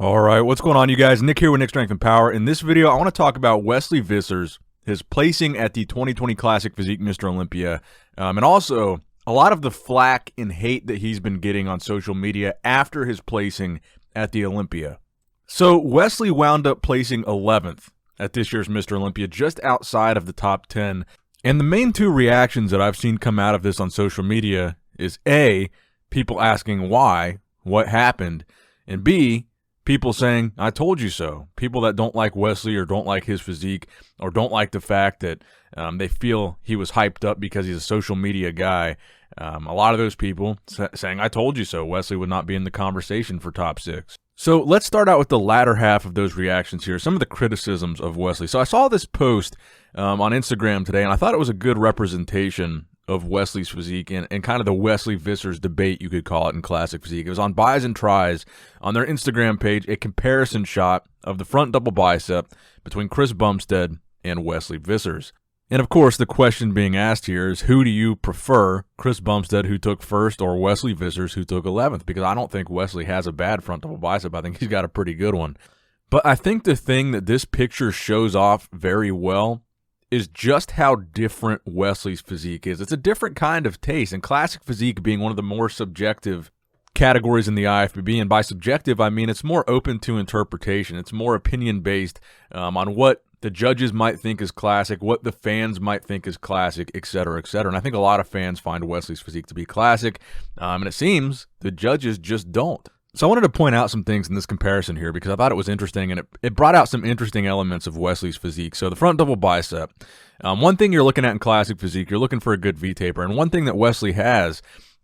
All right, what's going on, you guys? Nick here with Nick Strength and Power. In this video, I want to talk about Wesley Vissers, his placing at the 2020 Classic Physique Mr. Olympia, and also a lot of the flack and hate that he's been getting on social media after his placing at the Olympia. So Wesley wound up placing 11th at this year's Mr. Olympia, just outside of the top 10. And the main two reactions that I've seen come out of this on social media is A, people asking why, what happened, and B, people saying, I told you so. People that don't like Wesley or don't like his physique or don't like the fact that they feel he was hyped up because he's a social media guy. A lot of those people saying, I told you so. Wesley would not be in the conversation for top 6. So let's start out with the latter half of those reactions here, some of the criticisms of Wesley. So I saw this post on Instagram today, and I thought it was a good representation of Wesley's physique and kind of the Wesley Vissers debate, you could call it, in classic physique. It was on Buys and Tries on their Instagram page, a comparison shot of the front double bicep between Chris Bumstead and Wesley Vissers. And of course, the question being asked here is, who do you prefer, Chris Bumstead, who took first, or Wesley Vissers, who took 11th? Because I don't think Wesley has a bad front double bicep. I think he's got a pretty good one. But I think the thing that this picture shows off very well is just how different Wesley's physique is. It's a different kind of taste, and classic physique being one of the more subjective categories in the IFBB, and by subjective, I mean it's more open to interpretation. It's more opinion-based on what the judges might think is classic, what the fans might think is classic, etc., etc. And I think a lot of fans find Wesley's physique to be classic, and it seems the judges just don't. So I wanted to point out some things in this comparison here because I thought it was interesting, and it brought out some interesting elements of Wesley's physique. So the front double bicep, one thing you're looking at in classic physique, you're looking for a good V-taper, and one thing that Wesley has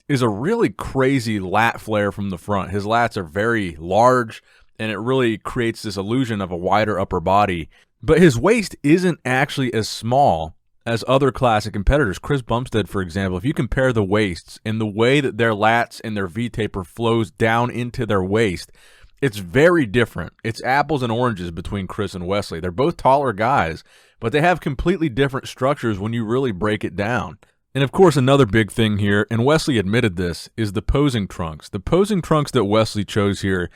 is a really crazy lat flare from the front. His lats are very large, and it really creates this illusion of a wider upper body. But his waist isn't actually as small as other classic competitors. Chris Bumstead, for example, if you compare the waists and the way that their lats and their V-taper flows down into their waist, it's very different. It's apples and oranges between Chris and Wesley. They're both taller guys, but they have completely different structures when you really break it down. And of course, another big thing here, and Wesley admitted this, is the posing trunks. The posing trunks that Wesley chose here,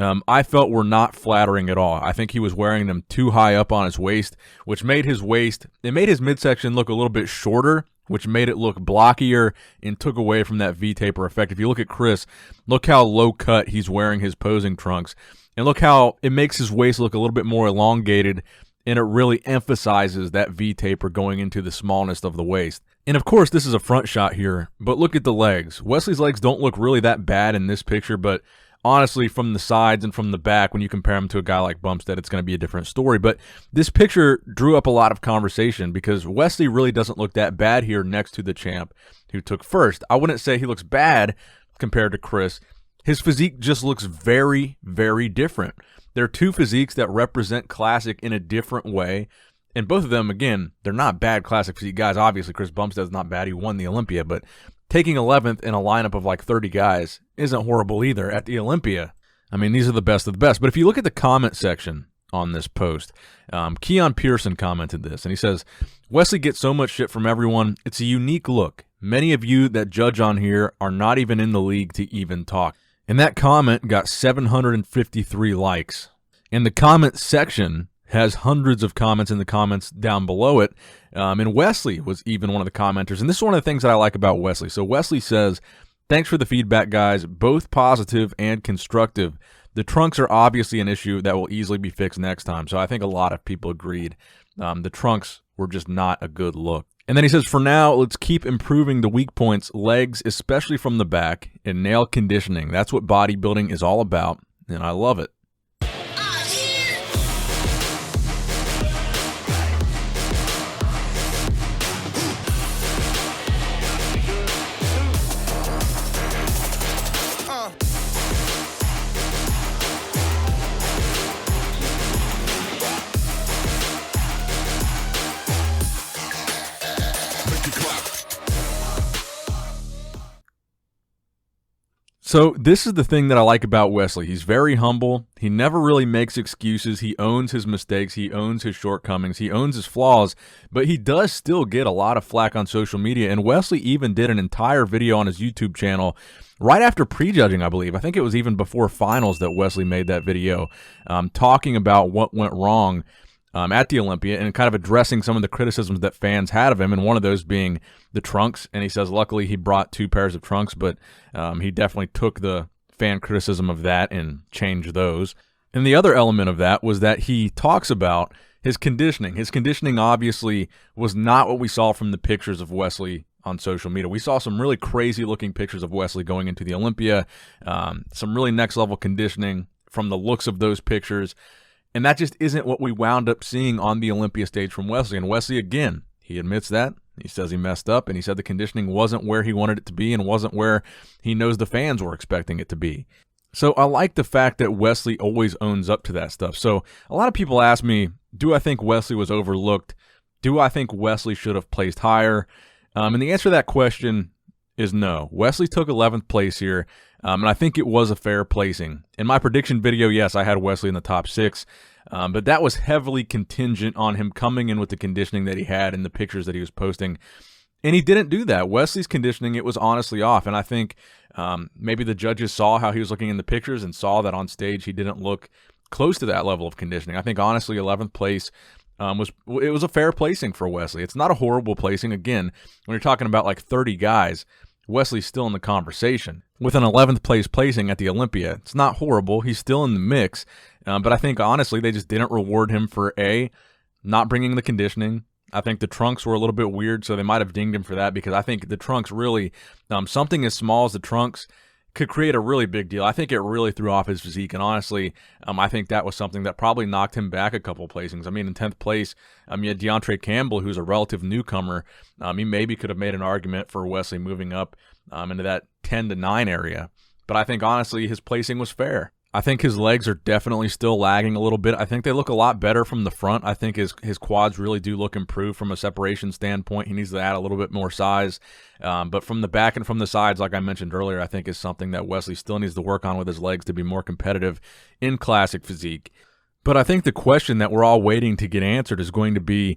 I felt were not flattering at all. I think he was wearing them too high up on his waist, which made his waist, it made his midsection look a little bit shorter, which made it look blockier and took away from that V-taper effect. If you look at Chris, look how low cut he's wearing his posing trunks, and look how it makes his waist look a little bit more elongated, and it really emphasizes that V-taper going into the smallness of the waist. And of course, this is a front shot here, but look at the legs. Wesley's legs don't look really that bad in this picture, but honestly, from the sides and from the back, when you compare him to a guy like Bumstead, it's going to be a different story. But this picture drew up a lot of conversation because Wesley really doesn't look that bad here next to the champ who took first. I wouldn't say he looks bad compared to Chris. His physique just looks very, very different. There are two physiques that represent classic in a different way. And both of them, again, they're not bad classic physique guys. Obviously, Chris Bumstead's not bad. He won the Olympia, but taking 11th in a lineup of like 30 guys isn't horrible either at the Olympia. I mean, these are the best of the best. But if you look at the comment section on this post, Keon Pearson commented this, and he says, Wesley gets so much shit from everyone. It's a unique look. Many of you that judge on here are not even in the league to even talk. And that comment got 753 likes. And the comment section has hundreds of comments in the comments down below it. And Wesley was even one of the commenters. And this is one of the things that I like about Wesley. So Wesley says, thanks for the feedback, guys, both positive and constructive. The trunks are obviously an issue that will easily be fixed next time. So I think a lot of people agreed. The trunks were just not a good look. And then he says, for now, let's keep improving the weak points, legs, especially from the back, and nail conditioning. That's what bodybuilding is all about, and I love it. So this is the thing that I like about Wesley. He's very humble. He never really makes excuses. He owns his mistakes. He owns his shortcomings. He owns his flaws, but he does still get a lot of flack on social media. And Wesley even did an entire video on his YouTube channel right after prejudging, I believe. I think it was even before finals that Wesley made that video, talking about what went wrong at the Olympia and kind of addressing some of the criticisms that fans had of him, and one of those being the trunks. And he says luckily he brought 2 pairs of trunks, but he definitely took the fan criticism of that and changed those. And the other element of that was that he talks about his conditioning. His conditioning obviously was not what we saw from the pictures of Wesley on social media. We saw some really crazy looking pictures of Wesley going into the Olympia, some really next level conditioning from the looks of those pictures. And that just isn't what we wound up seeing on the Olympia stage from Wesley. And Wesley, again, he admits that. He says he messed up, and he said the conditioning wasn't where he wanted it to be and wasn't where he knows the fans were expecting it to be. So I like the fact that Wesley always owns up to that stuff. So a lot of people ask me, do I think Wesley was overlooked? Do I think Wesley should have placed higher? And the answer to that question is no. Wesley took 11th place here, and I think it was a fair placing. In my prediction video, yes, I had Wesley in the top 6, but that was heavily contingent on him coming in with the conditioning that he had in the pictures that he was posting, and he didn't do that. Wesley's conditioning, it was honestly off, and I think maybe the judges saw how he was looking in the pictures and saw that on stage he didn't look close to that level of conditioning. I think honestly 11th place was a fair placing for Wesley. It's not a horrible placing. Again, when you're talking about like 30 guys, Wesley's still in the conversation. With an 11th place placing at the Olympia, it's not horrible. He's still in the mix. But I think, honestly, they just didn't reward him for, A, not bringing the conditioning. I think the trunks were a little bit weird, so they might have dinged him for that, because I think the trunks really, something as small as the trunks could create a really big deal. I think it really threw off his physique, and honestly, I think that was something that probably knocked him back a couple placings. I mean, in 10th place, you had DeAndre Campbell, who's a relative newcomer. He maybe could have made an argument for Wesley moving up into that 10 to 9 area, but I think honestly his placing was fair. I think his legs are definitely still lagging a little bit. I think they look a lot better from the front. I think his quads really do look improved from a separation standpoint. He needs to add a little bit more size. But from the back and from the sides, like I mentioned earlier, I think is something that Wesley still needs to work on with his legs to be more competitive in classic physique. But I think the question that we're all waiting to get answered is going to be,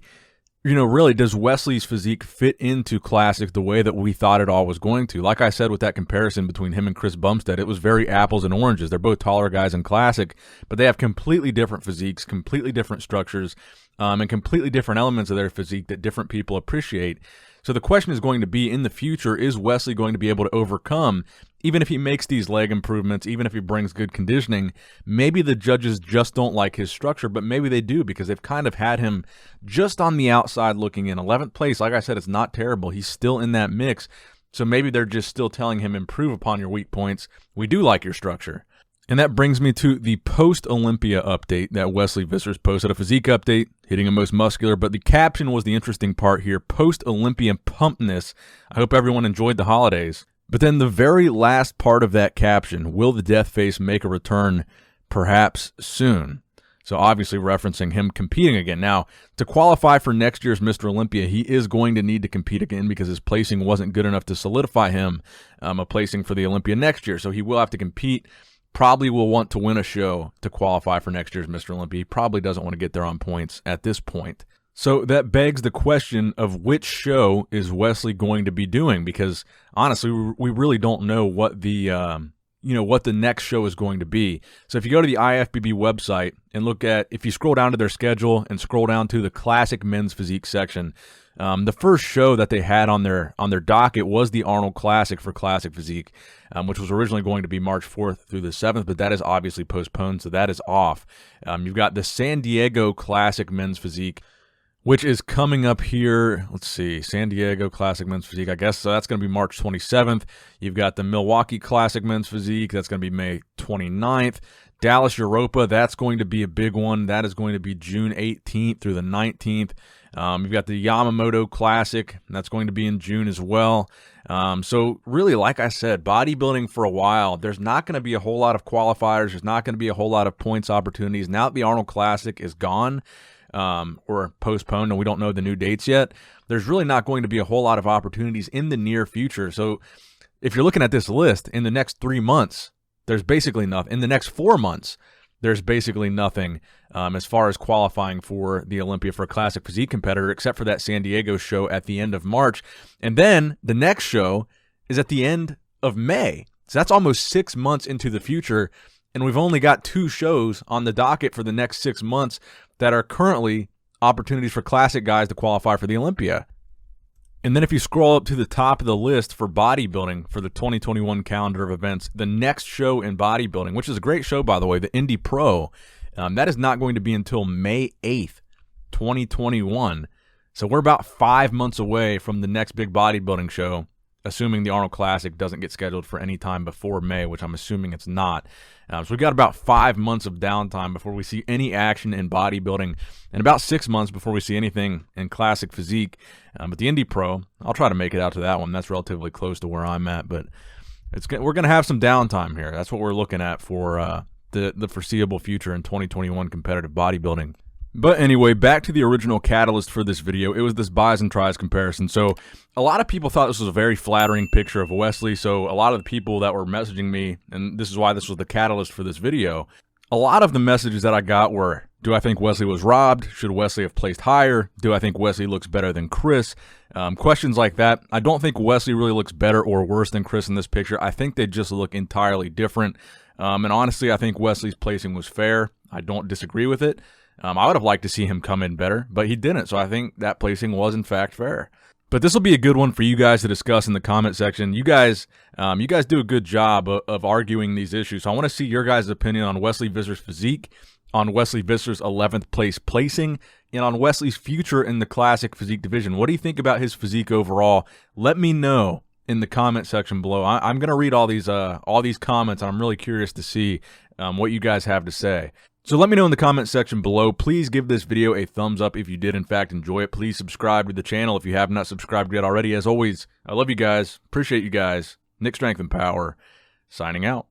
really, does Wesley's physique fit into classic the way that we thought it all was going to? Like I said, with that comparison between him and Chris Bumstead, it was very apples and oranges. They're both taller guys in classic, but they have completely different physiques, completely different structures, and completely different elements of their physique that different people appreciate. So the question is going to be, in the future, is Wesley going to be able to overcome, even if he makes these leg improvements, even if he brings good conditioning? Maybe the judges just don't like his structure, but maybe they do, because they've kind of had him just on the outside looking in. 11th place, like I said, it's not terrible. He's still in that mix. So maybe they're just still telling him, improve upon your weak points. We do like your structure. And that brings me to the post-Olympia update that Wesley Vissers posted, a physique update, hitting him most muscular, but the caption was the interesting part here, post-Olympia pumpedness. I hope everyone enjoyed the holidays. But then the very last part of that caption, will the death face make a return perhaps soon? So obviously referencing him competing again. Now, to qualify for next year's Mr. Olympia, he is going to need to compete again because his placing wasn't good enough to solidify him a placing for the Olympia next year. So he will have to compete. Probably will want to win a show to qualify for next year's Mr. Olympia. He probably doesn't want to get there on points at this point. So that begs the question of which show is Wesley going to be doing, because honestly, we really don't know what the what the next show is going to be. So if you go to the IFBB website and look at, if you scroll down to their schedule and scroll down to the classic men's physique section, the first show that they had on their docket was the Arnold Classic for classic physique, which was originally going to be March 4th through the 7th, but that is obviously postponed, so that is off. You've got the San Diego Classic men's physique, which is coming up here. Let's see, San Diego Classic Men's Physique, I guess. So that's going to be March 27th. You've got the Milwaukee Classic Men's Physique. That's going to be May 29th. Dallas Europa, that's going to be a big one. That is going to be June 18th through the 19th. You've got the Yamamoto Classic. That's going to be in June as well. So really, like I said, bodybuilding for a while, there's not going to be a whole lot of qualifiers. There's not going to be a whole lot of points opportunities. Now that the Arnold Classic is gone, or postponed, and we don't know the new dates yet, there's really not going to be a whole lot of opportunities in the near future. So if you're looking at this list, in the next 3 months, there's basically nothing. In the next 4 months, there's basically nothing as far as qualifying for the Olympia for a classic physique competitor, except for that San Diego show at the end of March. And then the next show is at the end of May. So that's almost 6 months into the future, and we've only got 2 shows on the docket for the next 6 months that are currently opportunities for classic guys to qualify for the Olympia. And then if you scroll up to the top of the list for bodybuilding for the 2021 calendar of events, the next show in bodybuilding, which is a great show, by the way, the Indy Pro, that is not going to be until May 8th, 2021. So we're about 5 months away from the next big bodybuilding show, assuming the Arnold Classic doesn't get scheduled for any time before May, which I'm assuming it's not. So we've got about 5 months of downtime before we see any action in bodybuilding, and about 6 months before we see anything in classic physique. But the Indy Pro, I'll try to make it out to that one. That's relatively close to where I'm at, but we're going to have some downtime here. That's what we're looking at for the foreseeable future in 2021 competitive bodybuilding. But anyway, back to the original catalyst for this video. It was this buys and tries comparison. So a lot of people thought this was a very flattering picture of Wesley. So a lot of the people that were messaging me, and this is why this was the catalyst for this video, a lot of the messages that I got were, do I think Wesley was robbed? Should Wesley have placed higher? Do I think Wesley looks better than Chris? Questions like that. I don't think Wesley really looks better or worse than Chris in this picture. I think they just look entirely different. And honestly, I think Wesley's placing was fair. I don't disagree with it. I would have liked to see him come in better, but he didn't, so I think that placing was in fact fair. But this will be a good one for you guys to discuss in the comment section. You guys do a good job of arguing these issues, so I want to see your guys' opinion on Wesley Vissers' physique, on Wesley Vissers' 11th place placing, and on Wesley's future in the classic physique division. What do you think about his physique overall? Let me know in the comment section below. I'm going to read all these comments, and I'm really curious to see what you guys have to say. So let me know in the comment section below. Please give this video a thumbs up if you did in fact enjoy it. Please subscribe to the channel if you have not subscribed yet already. As always, I love you guys. Appreciate you guys. Nick Strength and Power, signing out.